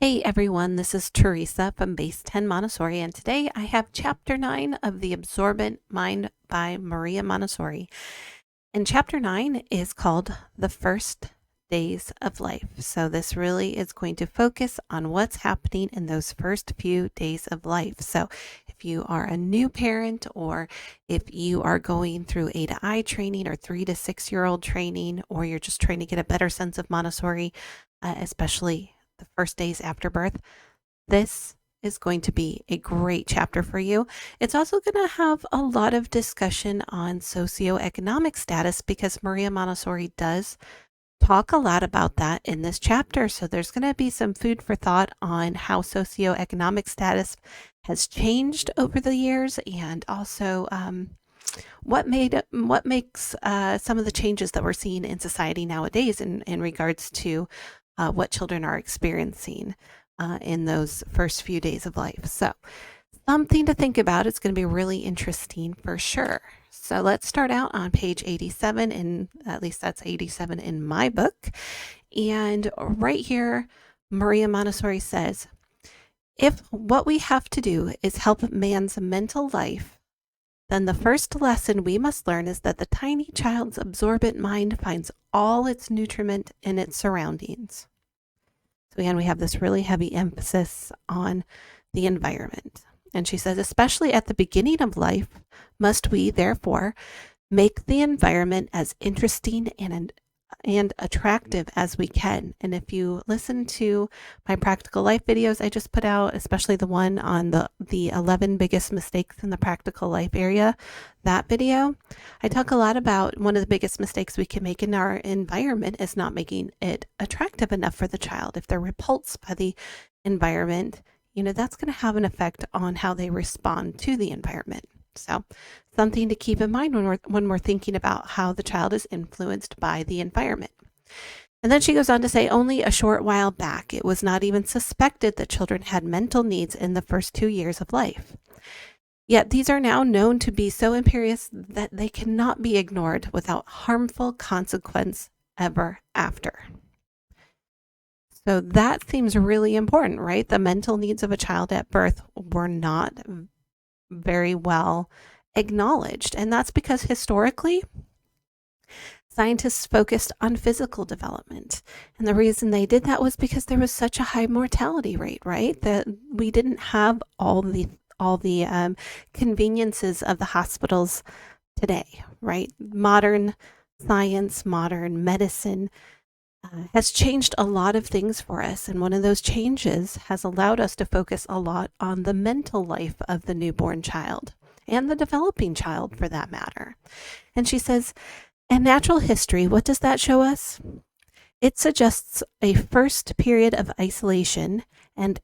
Hey everyone, this is Teresa from Base 10 Montessori, and today I have Chapter 9 of the Absorbent Mind by Maria Montessori. And Chapter 9 is called The First Days of Life. So this really is going to focus on what's happening in those first few days of life. So if you are a new parent, or if you are going through A to I training or 3 to 6-year-old training, or you're just trying to get a better sense of Montessori, especially the first days after birth, this is going to be a great chapter for you. It's also going to have a lot of discussion on socioeconomic status because Maria Montessori does talk a lot about that in this chapter. So there's going to be some food for thought on how socioeconomic status has changed over the years, and also what makes some of the changes that we're seeing in society nowadays in regards to what children are experiencing in those first few days of life. So something to think about. It's going to be really interesting for sure. So let's start out on page 87, and at least that's 87 in my book. And right here, Maria Montessori says, if what we have to do is help man's mental life, then the first lesson we must learn is that the tiny child's absorbent mind finds all its nutriment in its surroundings. So again, we have this really heavy emphasis on the environment. And she says, especially at the beginning of life, must we, therefore, make the environment as interesting and attractive as we can. And if you listen to my practical life videos I just put out, especially the one on the 11 biggest mistakes in the practical life area, that video, I talk a lot about one of the biggest mistakes we can make in our environment is not making it attractive enough for the child. If they're repulsed by the environment, that's going to have an effect on how they respond to the environment. So something to keep in mind when we're thinking about how the child is influenced by the environment. And then she goes on to say, only a short while back, it was not even suspected that children had mental needs in the first 2 years of life. Yet these are now known to be so imperious that they cannot be ignored without harmful consequence ever after. So that seems really important, right? The mental needs of a child at birth were not very well acknowledged. And that's because historically, scientists focused on physical development. And the reason they did that was because there was such a high mortality rate, right? That we didn't have all the conveniences of the hospitals today, right? Modern science, modern medicine has changed a lot of things for us. And one of those changes has allowed us to focus a lot on the mental life of the newborn child and the developing child for that matter. And she says, in natural history, what does that show us? It suggests a first period of isolation and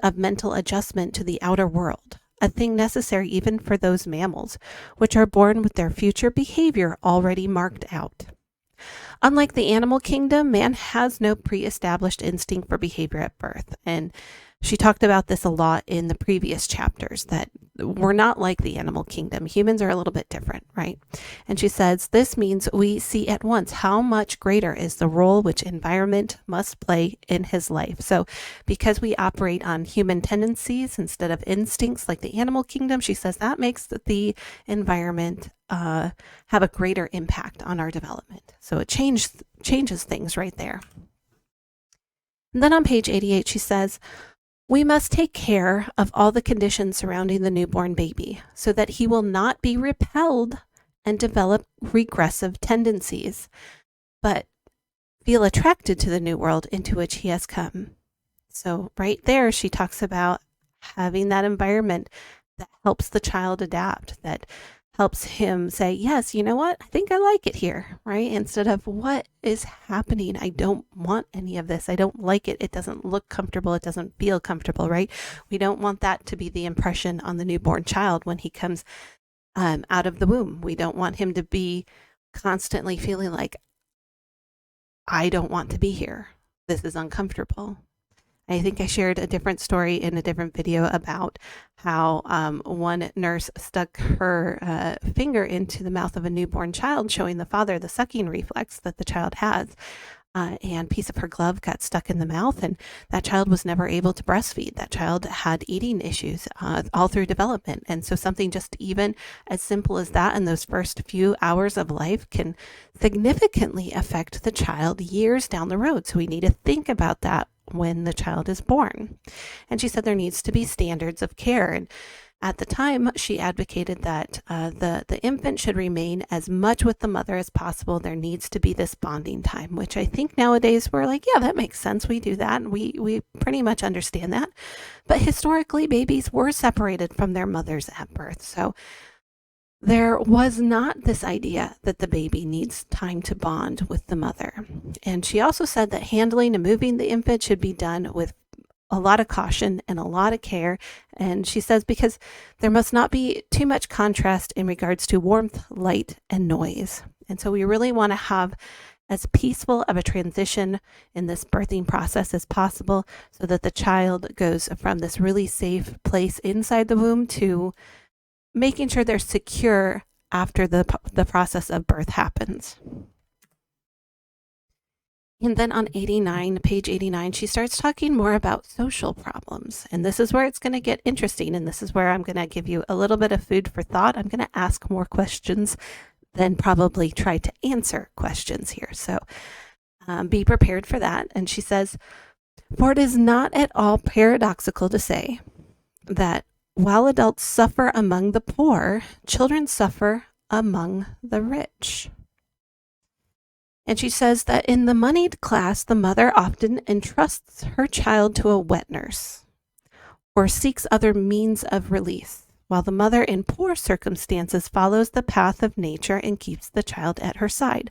of mental adjustment to the outer world, a thing necessary even for those mammals, which are born with their future behavior already marked out. Unlike the animal kingdom, man has no pre-established instinct for behavior at birth. And she talked about this a lot in the previous chapters, that we're not like the animal kingdom. Humans are a little bit different, right? And she says, this means we see at once how much greater is the role which environment must play in his life. So because we operate on human tendencies instead of instincts like the animal kingdom, she says that makes the environment have a greater impact on our development. So it changes things right there. And then on page 88, she says, we must take care of all the conditions surrounding the newborn baby so that he will not be repelled and develop regressive tendencies, but feel attracted to the new world into which he has come. So right there, she talks about having that environment that helps the child adapt, that helps him say, yes, you know what? I think I like it here, right? Instead of what is happening? I don't want any of this. I don't like it. It doesn't look comfortable. It doesn't feel comfortable, right? We don't want that to be the impression on the newborn child when he comes out of the womb. We don't want him to be constantly feeling like, I don't want to be here. This is uncomfortable. I think I shared a different story in a different video about how one nurse stuck her finger into the mouth of a newborn child, showing the father the sucking reflex that the child has. and a piece of her glove got stuck in the mouth, and that child was never able to breastfeed. That child had eating issues all through development. And so something just even as simple as that in those first few hours of life can significantly affect the child years down the road. So we need to think about that when the child is born. And she said there needs to be standards of care. And at the time, she advocated that the infant should remain as much with the mother as possible. There needs to be this bonding time, which I think nowadays we're like, yeah, that makes sense. We do that. And we pretty much understand that. But historically, babies were separated from their mothers at birth. So there was not this idea that the baby needs time to bond with the mother. And she also said that handling and moving the infant should be done with a lot of caution and a lot of care. And she says because there must not be too much contrast in regards to warmth, light, and noise. And so we really want to have as peaceful of a transition in this birthing process as possible so that the child goes from this really safe place inside the womb to making sure they're secure after the process of birth happens. And then on page 89, she starts talking more about social problems. And this is where it's going to get interesting. And this is where I'm going to give you a little bit of food for thought. I'm going to ask more questions than probably try to answer questions here. So be prepared for that. And she says, for it is not at all paradoxical to say that while adults suffer among the poor, children suffer among the rich. And she says that in the moneyed class, the mother often entrusts her child to a wet nurse or seeks other means of release, while the mother in poor circumstances follows the path of nature and keeps the child at her side.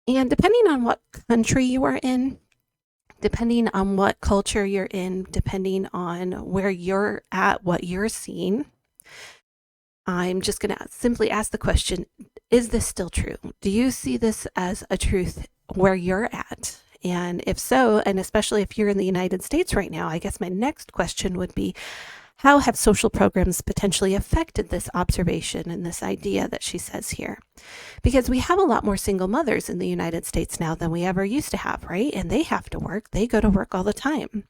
And depending on what country you are in, depending on what culture you're in, depending on where you're at, what you're seeing, I'm just going to simply ask the question, is this still true? Do you see this as a truth where you're at? And if so, and especially if you're in the United States right now, I guess my next question would be, how have social programs potentially affected this observation and this idea that she says here? Because we have a lot more single mothers in the United States now than we ever used to have, right? And they have to work. They go to work all the time.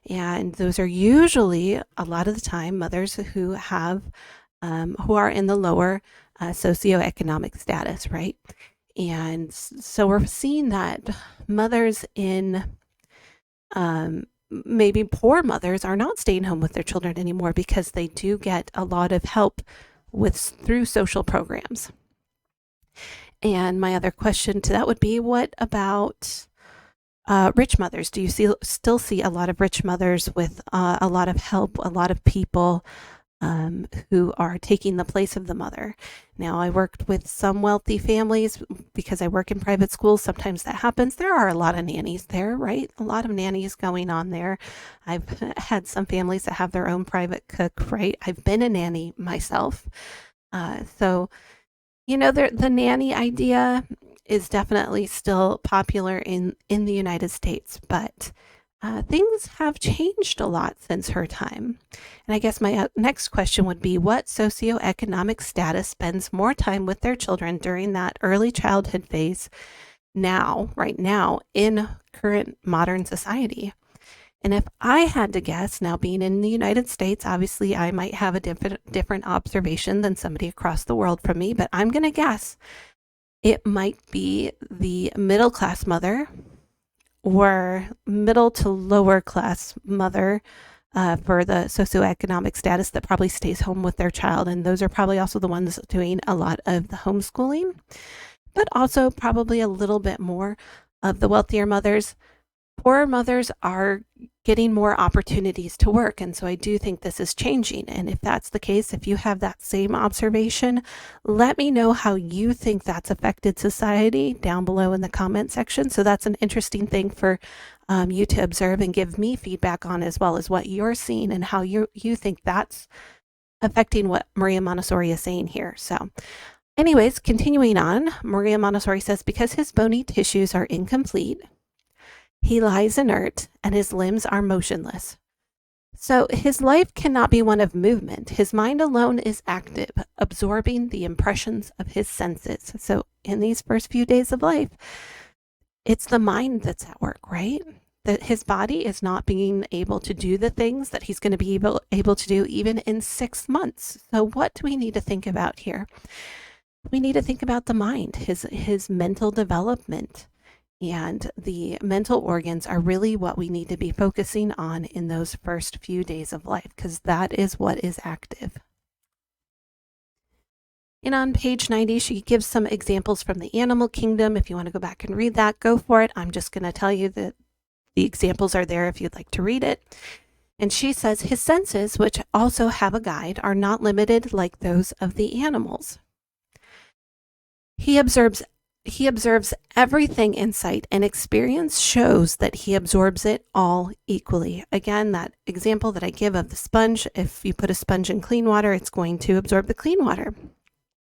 And those are usually, a lot of the time, mothers who have who are in the lower socioeconomic status, right? And so we're seeing that mothers in maybe poor mothers are not staying home with their children anymore because they do get a lot of help through social programs. And my other question to that would be, what about rich mothers? Do you still see a lot of rich mothers with a lot of help, a lot of people who are taking the place of the mother? Now, I worked with some wealthy families because I work in private schools. Sometimes that happens. There are a lot of nannies there, right? A lot of nannies going on there. I've had some families that have their own private cook, right? I've been a nanny myself. So, the nanny idea is definitely still popular in the United States, but things have changed a lot since her time. And I guess my next question would be, what socioeconomic status spends more time with their children during that early childhood phase right now, in current modern society? And if I had to guess, now being in the United States, obviously I might have a different observation than somebody across the world from me, but I'm going to guess it might be the middle class mother or middle to lower class mother for the socioeconomic status that probably stays home with their child. And those are probably also the ones doing a lot of the homeschooling, but also probably a little bit more of the wealthier mothers. Poorer mothers are getting more opportunities to work. And so I do think this is changing. And if that's the case, if you have that same observation, let me know how you think that's affected society down below in the comment section. So that's an interesting thing for you to observe and give me feedback on, as well as what you're seeing and how you think that's affecting what Maria Montessori is saying here. So anyways, continuing on, Maria Montessori says, because his bony tissues are incomplete, he lies inert and his limbs are motionless. So his life cannot be one of movement. His mind alone is active, absorbing the impressions of his senses. So in these first few days of life, it's the mind that's at work, right? That his body is not being able to do the things that he's going to be able to do even in 6 months. So what do we need to think about here? We need to think about the mind, his mental development, and the mental organs are really what we need to be focusing on in those first few days of life, because that is what is active. And on page 90, she gives some examples from the animal kingdom. If you want to go back and read that, go for it. I'm just going to tell you that the examples are there if you'd like to read it. And she says his senses, which also have a guide, are not limited like those of the animals. He observes everything in sight, and experience shows that he absorbs it all equally. Again, that example that I give of the sponge, if you put a sponge in clean water, it's going to absorb the clean water.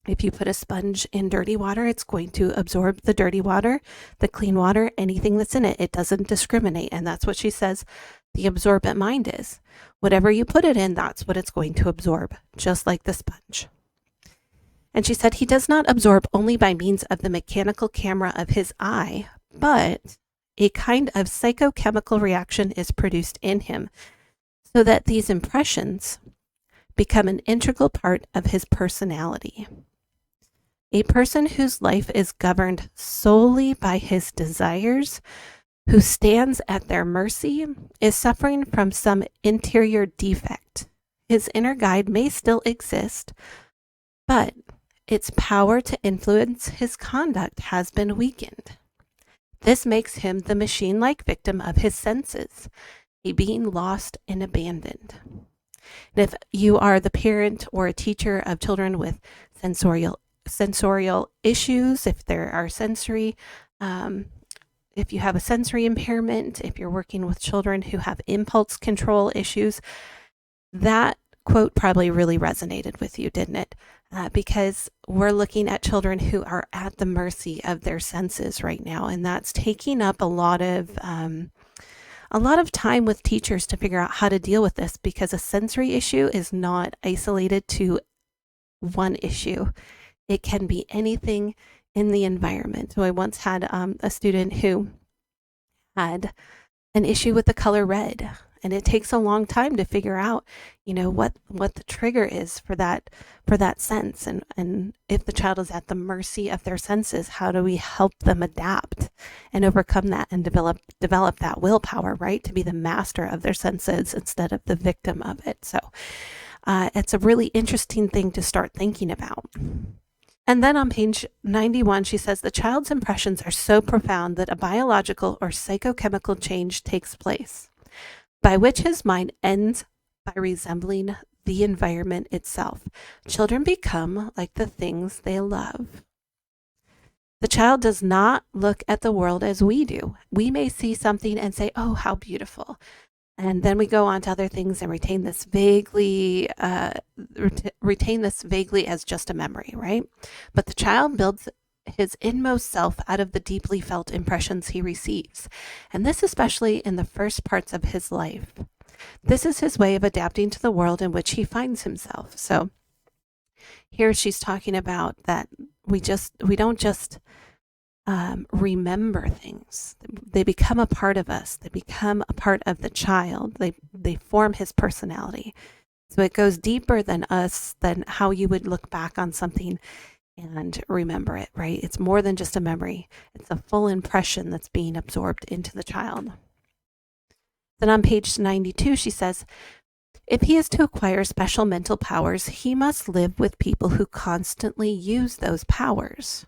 If you put a sponge in dirty water, it's going to absorb the dirty water, the clean water, anything that's in it. It doesn't discriminate. And that's what she says the absorbent mind is. Whatever you put it in, that's what it's going to absorb, just like the sponge. And she said he does not absorb only by means of the mechanical camera of his eye, but a kind of psychochemical reaction is produced in him, so that these impressions become an integral part of his personality. A person whose life is governed solely by his desires, who stands at their mercy, is suffering from some interior defect. His inner guide may still exist, but its power to influence his conduct has been weakened. This makes him the machine-like victim of his senses, a being lost and abandoned. And if you are the parent or a teacher of children with sensorial issues, if there are sensory, if you have a sensory impairment, if you're working with children who have impulse control issues, that quote probably really resonated with you, didn't it? Because we're looking at children who are at the mercy of their senses right now, and that's taking up a lot of time with teachers to figure out how to deal with this, because a sensory issue is not isolated to one issue. It can be anything in the environment. So I once had a student who had an issue with the color red, and it takes a long time to figure out, what the trigger is for that sense, and if the child is at the mercy of their senses, how do we help them adapt and overcome that and develop that willpower, right, to be the master of their senses instead of the victim of it. So it's a really interesting thing to start thinking about. And then on page 91, she says the child's impressions are so profound that a biological or psychochemical change takes place, by which his mind ends by resembling the environment itself. Children become like the things they love. The child does not look at the world as we do. We may see something and say, oh, how beautiful. And then we go on to other things and retain this vaguely as just a memory, right? But the child builds his inmost self out of the deeply felt impressions he receives, and this especially in the first parts of his life. This is his way of adapting to the world in which he finds himself. So here she's talking about that we don't just remember things. They become a part of us. They become a part of the child. They form his personality. So it goes deeper than us, than how you would look back on something and remember it, right? It's more than just a memory. It's a full impression that's being absorbed into the child. Then on page 92, she says, if he is to acquire special mental powers, he must live with people who constantly use those powers.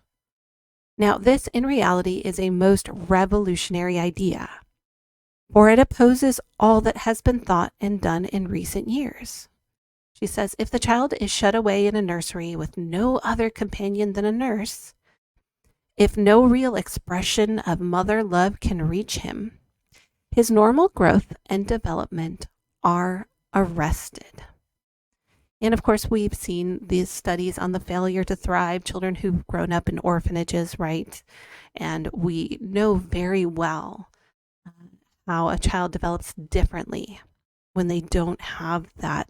Now, this in reality is a most revolutionary idea, for it opposes all that has been thought and done in recent years. She says, if the child is shut away in a nursery with no other companion than a nurse, if no real expression of mother love can reach him, his normal growth and development are arrested. And of course, we've seen these studies on the failure to thrive, children who've grown up in orphanages, right? And we know very well how a child develops differently when they don't have that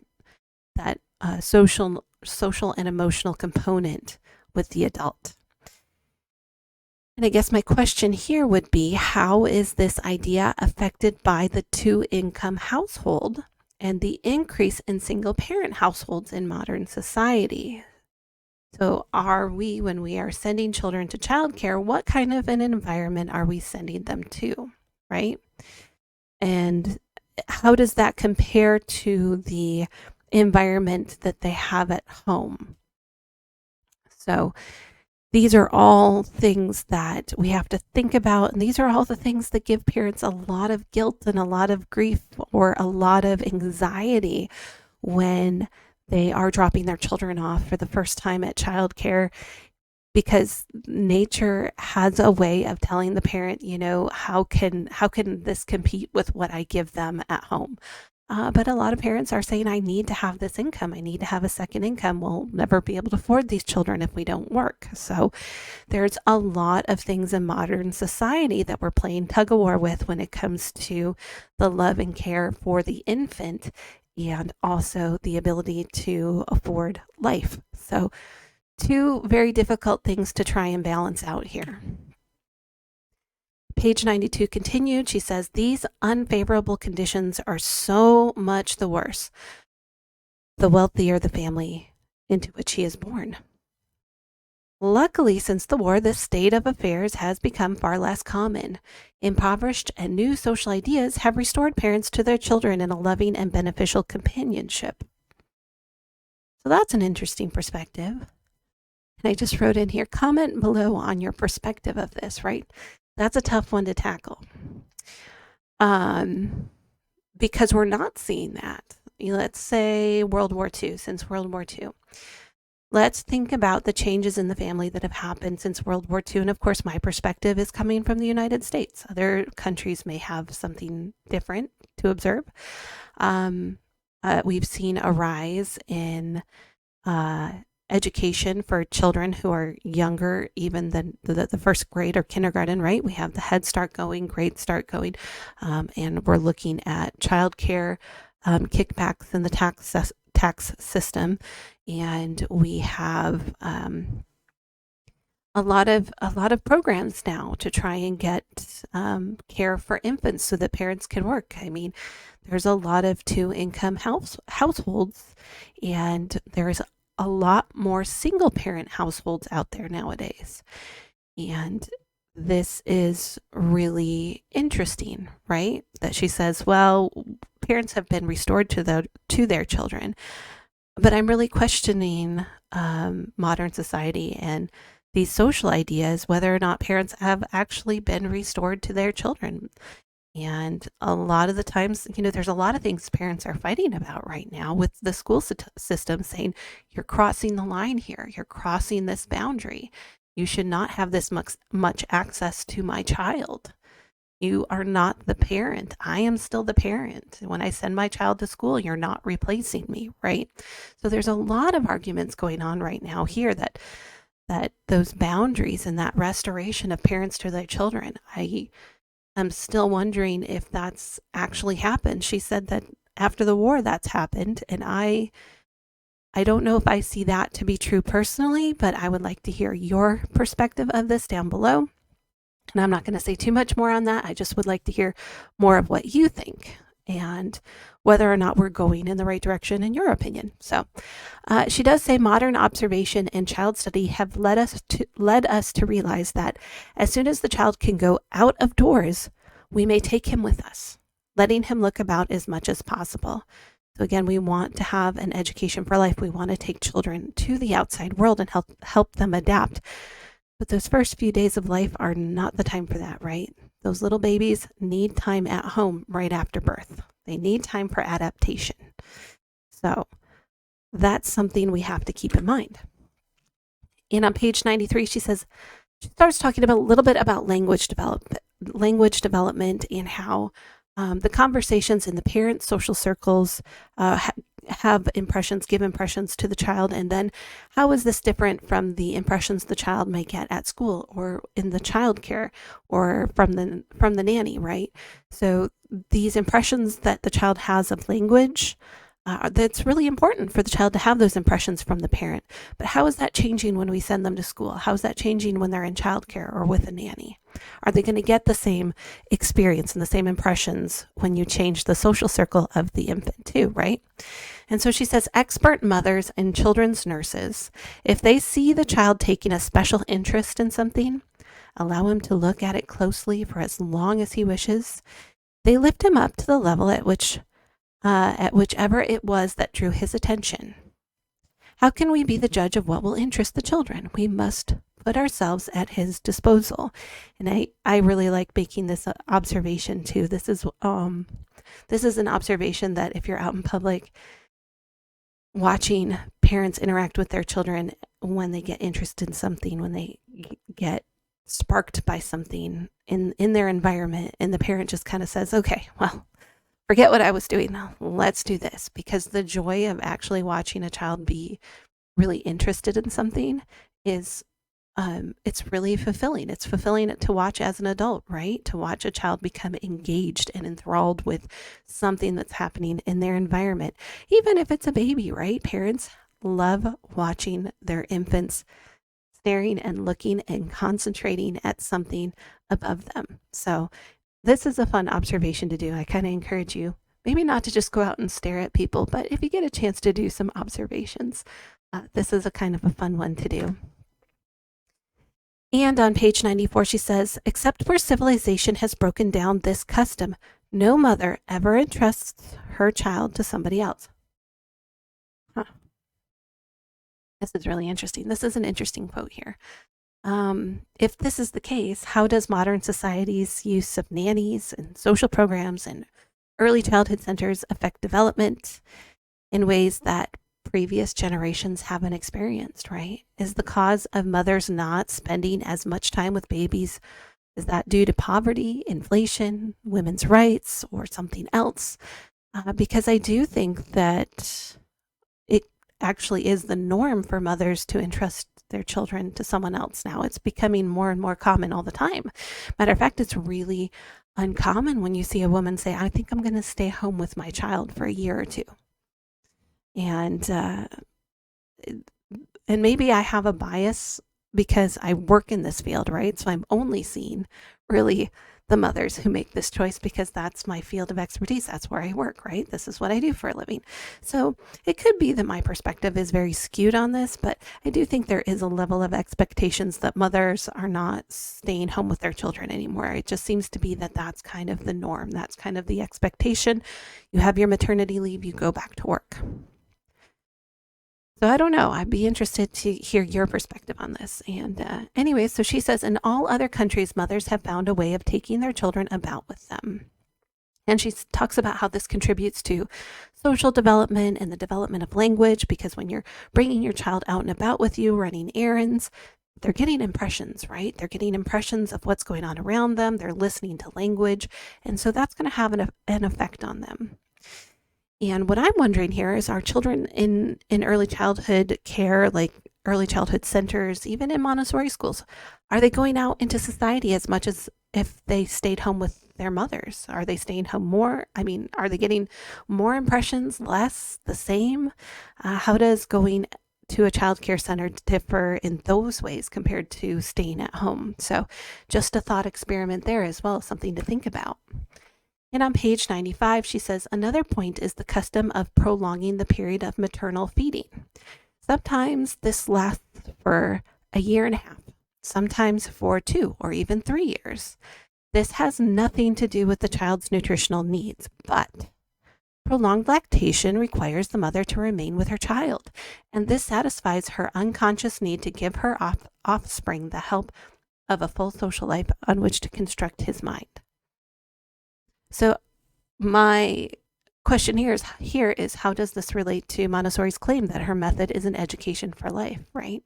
social and emotional component with the adult. And I guess my question here would be, how is this idea affected by the two-income household and the increase in single-parent households in modern society? So when we are sending children to childcare, what kind of an environment are we sending them to, right? And how does that compare to the environment that they have at home? So these are all things that we have to think about. And these are all the things that give parents a lot of guilt and a lot of grief or a lot of anxiety when they are dropping their children off for the first time at childcare, because nature has a way of telling the parent, how can this compete with what I give them at home? But a lot of parents are saying, I need to have this income. I need to have a second income. We'll never be able to afford these children if we don't work. So there's a lot of things in modern society that we're playing tug of war with when it comes to the love and care for the infant and also the ability to afford life. So two very difficult things to try and balance out here. Page 92 continued. She says, these unfavorable conditions are so much the worse, the wealthier the family into which he is born. Luckily, since the war, this state of affairs has become far less common. Impoverished and new social ideas have restored parents to their children in a loving and beneficial companionship. So that's an interesting perspective. And I just wrote in here, comment below on your perspective of this, right? That's a tough one to tackle, because we're not seeing that. Let's say World War II, since World War II. Let's think about the changes in the family that have happened since World War II. And of course, my perspective is coming from the United States. Other countries may have something different to observe. We've seen a rise in education for children who are younger even than the first grade or kindergarten, right? We have the Head Start going, Great Start going, and we're looking at childcare kickbacks in the tax system, and we have a lot of programs now to try and get care for infants so that parents can work. I mean, there's a lot of two-income households, and there's a lot more single-parent households out there nowadays. And this is really interesting, right? That she says, well, parents have been restored to their children, but I'm really questioning modern society and these social ideas, whether or not parents have actually been restored to their children. And a lot of the times, there's a lot of things parents are fighting about right now with the school system saying, you're crossing the line here. You're crossing this boundary. You should not have this much access to my child. You are not the parent. I am still the parent. When I send my child to school, you're not replacing me, right? So there's a lot of arguments going on right now here that those boundaries and that restoration of parents to their children, I'm still wondering if that's actually happened. She said that after the war that's happened, and I don't know if I see that to be true personally, but I would like to hear your perspective of this down below. And I'm not going to say too much more on that. I just would like to hear more of what you think and whether or not we're going in the right direction in your opinion. So she does say modern observation and child study have led us to realize that as soon as the child can go out of doors, we may take him with us, letting him look about as much as possible. So again, we want to have an education for life. We want to take children to the outside world and help them adapt. But those first few days of life are not the time for that, right? Those little babies need time at home right after birth. They need time for adaptation. So that's something we have to keep in mind. And on page 93, she starts talking about a little bit about language development and how the conversations in the parent social circles give impressions to the child, and then how is this different from the impressions the child may get at school or in the childcare or from the nanny, right? So these impressions that the child has of language That's really important for the child to have those impressions from the parent. But how is that changing when we send them to school? How is that changing when they're in childcare or with a nanny? Are they going to get the same experience and the same impressions when you change the social circle of the infant too, right? And so she says expert mothers and children's nurses, if they see the child taking a special interest in something, allow him to look at it closely for as long as he wishes. They lift him up to the level at whichever it was that drew his attention. How can we be the judge of what will interest the children? We must put ourselves at his disposal. And I really like making this observation too. This is an observation that if you're out in public watching parents interact with their children when they get interested in something, when they get sparked by something in their environment, and the parent just kind of says, okay, well, forget what I was doing now. Let's do this. Because the joy of actually watching a child be really interested in something is, it's really fulfilling. It's fulfilling to watch as an adult, right? To watch a child become engaged and enthralled with something that's happening in their environment. Even if it's a baby, right? Parents love watching their infants staring and looking and concentrating at something above them. So this is a fun observation to do. I kind of encourage you, maybe not to just go out and stare at people, but if you get a chance to do some observations, this is a kind of a fun one to do. And on page 94, she says, except where civilization has broken down this custom, no mother ever entrusts her child to somebody else. Huh. This is really interesting. This is an interesting quote here. If this is the case, how does modern society's use of nannies and social programs and early childhood centers affect development in ways that previous generations haven't experienced, right? Is the cause of mothers not spending as much time with babies, is that due to poverty, inflation, women's rights, or something else? Because I do think that it actually is the norm for mothers to entrust their children to someone else now. It's becoming more and more common all the time. Matter of fact, it's really uncommon when you see a woman say, I think I'm going to stay home with my child for a year or two. And maybe I have a bias because I work in this field, right? So I'm only seeing really the mothers who make this choice because that's my field of expertise. That's where I work, right? This is what I do for a living. So it could be that my perspective is very skewed on this, but I do think there is a level of expectations that mothers are not staying home with their children anymore. It just seems to be that that's kind of the norm. That's kind of the expectation. You have your maternity leave, you go back to work. So I don't know. I'd be interested to hear your perspective on this. And anyway, so she says, in all other countries, mothers have found a way of taking their children about with them. And she talks about how this contributes to social development and the development of language, because when you're bringing your child out and about with you, running errands, they're getting impressions, right? They're getting impressions of what's going on around them. They're listening to language. And so that's going to have an effect on them. And what I'm wondering here is, our children in early childhood care, like early childhood centers, even in Montessori schools, are they going out into society as much as if they stayed home with their mothers? Are they staying home more? I mean, are they getting more impressions, less, the same? How does going to a child care center differ in those ways compared to staying at home? So just a thought experiment there as well, something to think about. And on page 95, she says, another point is the custom of prolonging the period of maternal feeding. Sometimes this lasts for a year and a half, sometimes for 2 or even 3 years. This has nothing to do with the child's nutritional needs, but prolonged lactation requires the mother to remain with her child, and this satisfies her unconscious need to give her offspring the help of a full social life on which to construct his mind. So my question here is how does this relate to Montessori's claim that her method is an education for life, right?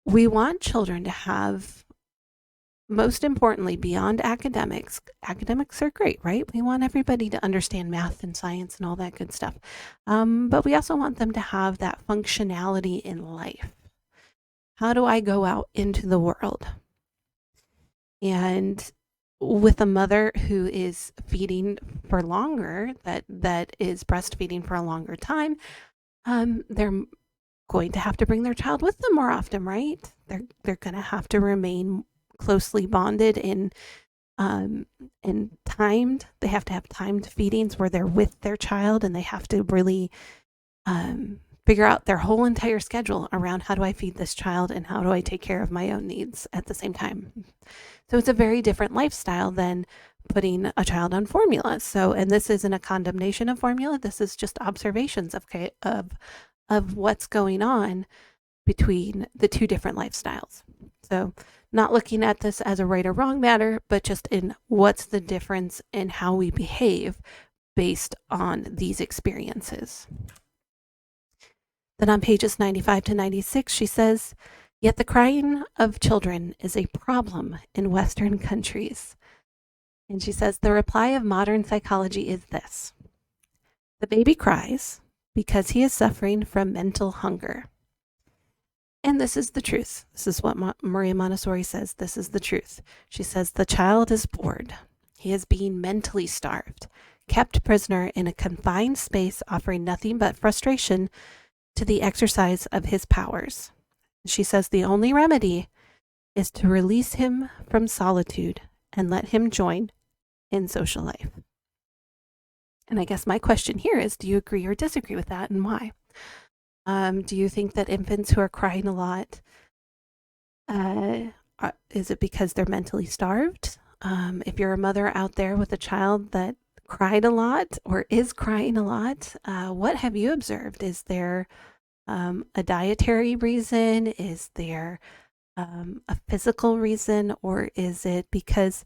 We want children to have, most importantly, beyond academics are great, right? We want everybody to understand math and science and all that good stuff. But we also want them to have that functionality in life. How do I go out into the world? And with a mother who is feeding for longer, that is breastfeeding for a longer time, they're going to have to bring their child with them more often, right? They're going to have to remain closely bonded and timed. They have to have timed feedings where they're with their child, and they have to really figure out their whole entire schedule around how do I feed this child and how do I take care of my own needs at the same time. So it's a very different lifestyle than putting a child on formula. So, and this isn't a condemnation of formula. This is just observations of what's going on between the two different lifestyles. So, not looking at this as a right or wrong matter, but just in what's the difference in how we behave based on these experiences. Then on pages 95 to 96, she says, yet the crying of children is a problem in Western countries. And she says, the reply of modern psychology is this: the baby cries because he is suffering from mental hunger. And this is the truth. This is what Maria Montessori says. This is the truth. She says, the child is bored. He is being mentally starved, kept prisoner in a confined space, offering nothing but frustration to the exercise of his powers. She says the only remedy is to release him from solitude and let him join in social life. And I guess my question here is, do you agree or disagree with that, and why? Do you think that infants who are crying a lot, is it because they're mentally starved? If you're a mother out there with a child that cried a lot or is crying a lot, what have you observed? Is there a dietary reason? Is there a physical reason? Or is it because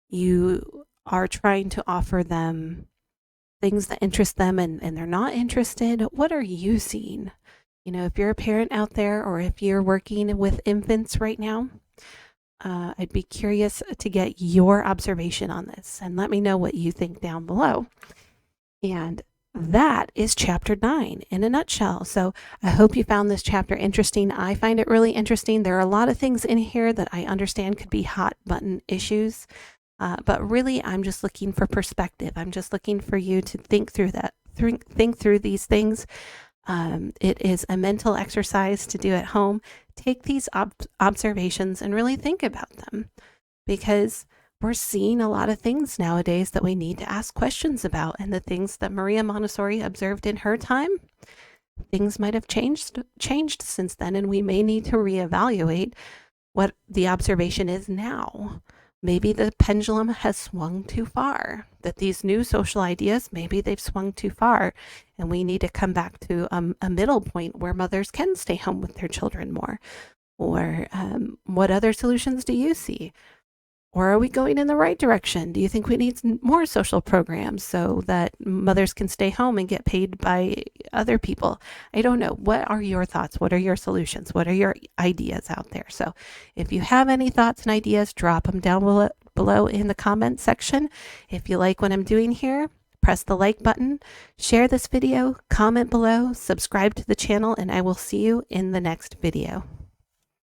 you are trying to offer them things that interest them and they're not interested? What are you seeing? You know, if you're a parent out there or if you're working with infants right now, I'd be curious to get your observation on this, and let me know what you think down below. And that is chapter 9 in a nutshell. So I hope you found this chapter interesting. I find it really interesting. There are a lot of things in here that I understand could be hot button issues, but really I'm just looking for perspective. I'm just looking for you to think through that, think through these things. It is a mental exercise to do at home. Take these observations and really think about them, because we're seeing a lot of things nowadays that we need to ask questions about. And the things that Maria Montessori observed in her time, things might have changed since then, and we may need to reevaluate what the observation is now. Maybe the pendulum has swung too far, that these new social ideas, maybe they've swung too far, and we need to come back to a middle point where mothers can stay home with their children more. Or what other solutions do you see? Or are we going in the right direction? Do you think we need more social programs so that mothers can stay home and get paid by other people? I don't know. What are your thoughts? What are your solutions? What are your ideas out there? So if you have any thoughts and ideas, drop them down below in the comment section. If you like what I'm doing here, press the like button, share this video, comment below, subscribe to the channel, and I will see you in the next video.